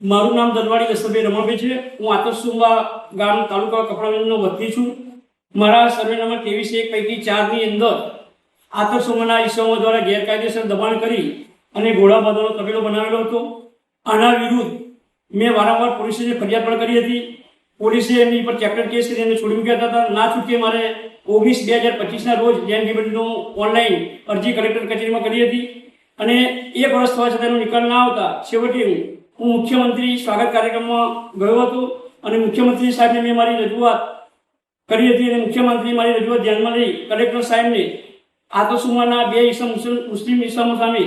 મારું નામ દલવાડી દશરથભાઈ રમણભાઈ છે. હું આતરસુંબા ગામ તાલુકા કપડાનો વતની છું. મારા સર્વે નંબર 23-1 પૈકી 4ની અંદર આતરસુંબાના ઈસમો દ્વારા ગેરકાયદેસર દબાણ કરી અને ઘોડાબાદનો તબેલો બનાવેલો હતો. આના વિરુદ્ધ મેં વારંવાર પોલીસને ફરિયાદ પણ કરી હતી. પોલીસે એમની પર ચેપ્ટર કેસ કરી એને છોડી મૂક્યા હતા. ના છૂટકે મારે 19/2025ના રોજ લેન્ડ ગ્રેબિંગનો ઓનલાઈન અરજી કલેક્ટર કચેરીમાં કરી હતી અને 1 વર્ષ થવા છતાં એનો નિકાલ ના આવતા છેવટે હું મુખ્યમંત્રી સ્વાગત કાર્યક્રમમાં ગયો હતો અને મુખ્યમંત્રી સાહેબને મેં મારી રજૂઆત કરી હતી અને મુખ્યમંત્રી મારી રજૂઆત ધ્યાનમાં લઈ કલેક્ટર સાહેબને આતરસુંબાના 2 મુસ્લિમ ઇસમો સામે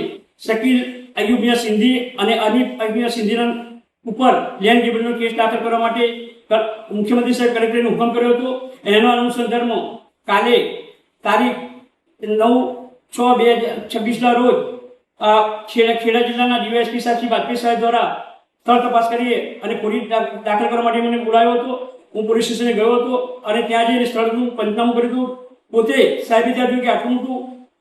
શકીલ અયુબ મિયાં સિંધી અને અનીફ અયુબ મિયાં સિંધીના ઉપર લેન્ડ ગ્રેબિંગનો કેસ દાખલ કરવા માટે મુખ્યમંત્રી સાહેબ કલેક્ટરને હુકમ કર્યો હતો. એના અનુસંધાનમાં કાલે તારીખ 9/6/2026ના રોજ ખેડા જિલ્લાના ડીવાયએસપી સાહેબ વાજપેયી સાહેબ દ્વારા સ્થળ તપાસ કરીએ અને પોલીસ દાખલ કરવા માટે મને બોલાવ્યો હતો. હું પોલીસ સ્ટેશને ગયો હતો અને ત્યાં જઈને સ્થળનું પંચનામું કર્યું હતું. પોતે સાહેબે ત્યાં જોયું કે આટલું મોટું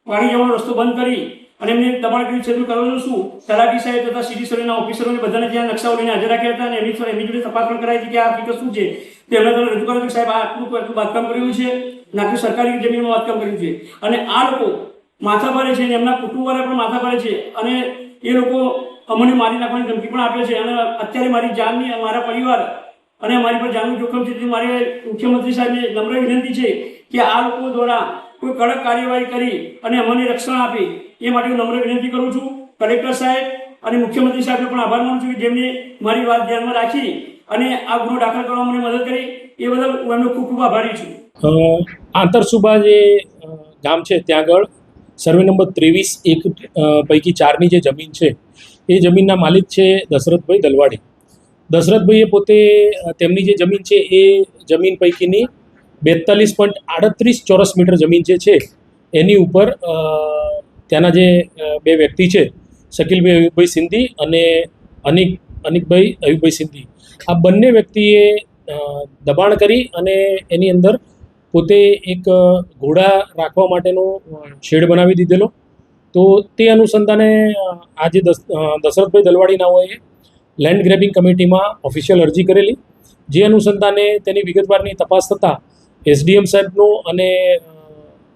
પાણી જવાનો રસ્તો બંધ કરી અને એમને દબાણ કર્યું છે. કરવાનું શું? તલાટી સાહેબ તથા સિટી સર્વેના ઓફિસરોને બધાને ત્યાં નકશાઓ લઈને હાજર રાખ્યા હતા અને એમની જોડે તપાસ પણ કરાવી હતી કે આ હકીકત શું છે. તેમણે તમને રજૂ કર્યું કે સાહેબ આ આટલું બાંધકામ કર્યું છે, નાખી સરકારી જમીનમાં બાંધકામ કર્યું છે અને આ લોકો માથા ભરે છે અને એમના કુટુંબવાળા પણ માથા ભરે છે અને એ લોકો અમને મારી નાખવાની ધમકી પણ આપે છે અને અત્યારે મારી જાનની, મારા પરિવાર અને મારી પર જાનનું જોખમ છે. મારે મુખ્યમંત્રી સાહેબને નમ્ર વિનંતી છે કે આ લોકો દ્વારા કોઈ કડક કાર્યવાહી કરી અને અમને રક્ષણ આપે એ માટે હું નમ્ર વિનંતી કરું છું. કલેક્ટર સાહેબ અને મુખ્યમંત્રી સાહેબને પણ આભાર માનું છું કે જેમને મારી વાત ધ્યાનમાં રાખી અને આ ગુનો દાખલ કરવામાં મને મદદ કરી. એ બદલ હું એમનો ખૂબ ખૂબ આભારી છું. આંતરસુબા જે ગામ છે ત્યાં આગળ સર્વે નંબર 23-1 પૈકી 4ની જે જમીન છે એ જમીનના માલિક છે દશરથભાઈ દલવાડી. દશરથભાઈએ પોતે તેમની જે જમીન છે એ જમીન પૈકીની 42.38 ચોરસ મીટર જમીન જે છે એની ઉપર ત્યાંના જે 2 વ્યક્તિ છે શકીલભાઈ અયુબભાઈ સિંધી અને અનિકભાઈ અયુબભાઈ સિંધી, આ બંને વ્યક્તિએ દબાણ કરી અને એની અંદર પોતે એક ઘોડા રાખવા માટેનો શેડ બનાવી દીધેલો. તો તે અનુસંધાને આજે દશરથભાઈ દલવાડી નાઓએ લેન્ડ ગ્રેબિંગ કમિટીમાં ઓફિશિયલ અરજી કરેલી. જે અનુસંધાને તેની વિગતવારની તપાસ થતાં એસડીએમ સાહેબનો અને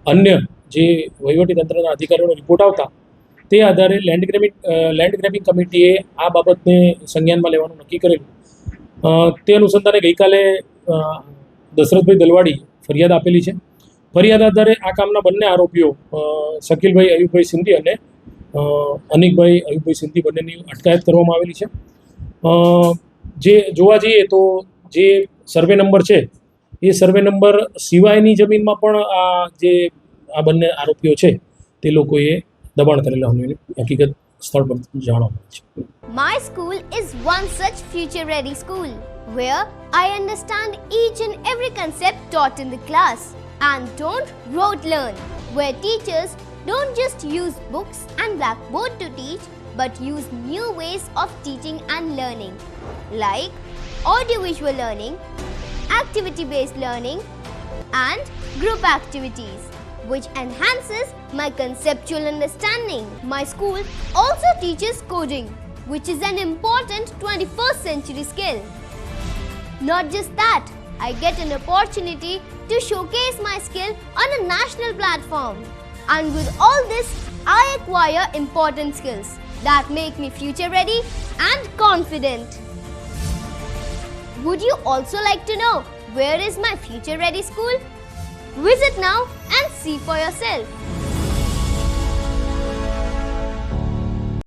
અન્ય જે વહીવટીતંત્રના અધિકારીઓનો રિપોર્ટ આવતા તે આધારે લેન્ડ ગ્રેબિંગ કમિટીએ આ બાબતને સંજ્ઞાનમાં લેવાનું નક્કી કરેલું. તે અનુસંધાને ગઈકાલે દશરથભાઈ દલવાડી ફરિયાદ આપેલી છે. ફરિયાદ આધારે આ કામના બંને આરોપીઓ શકીલભાઈ અયુબભાઈ સિંધી અને અનિકભાઈ અયુબભાઈ સિંધી બંનેની અટકાયત કરવામાં આવેલી છે. જે જોવા જઈએ તો જે સર્વે નંબર છે એ સર્વે નંબર સિવાયની જમીનમાં પણ આ બંને આરોપીઓ છે તે લોકોએ દબાણ કરેલા હોવાની હકીકત સ્થળ પર જાણવા મળે છે. My school is one such future-ready school where I understand each and every concept taught in the class and don't rote learn, where teachers don't just use books and blackboard to teach but use new ways of teaching and learning like audiovisual learning, activity-based learning and group activities which enhances my conceptual understanding. My school also teaches coding, which is an important 21st century skill. Not just that, I get an opportunity to showcase my skill on a national platform. And with all this, I acquire important skills that make me future ready and confident. Would you also like to know where is my future ready school? Visit now and see for yourself.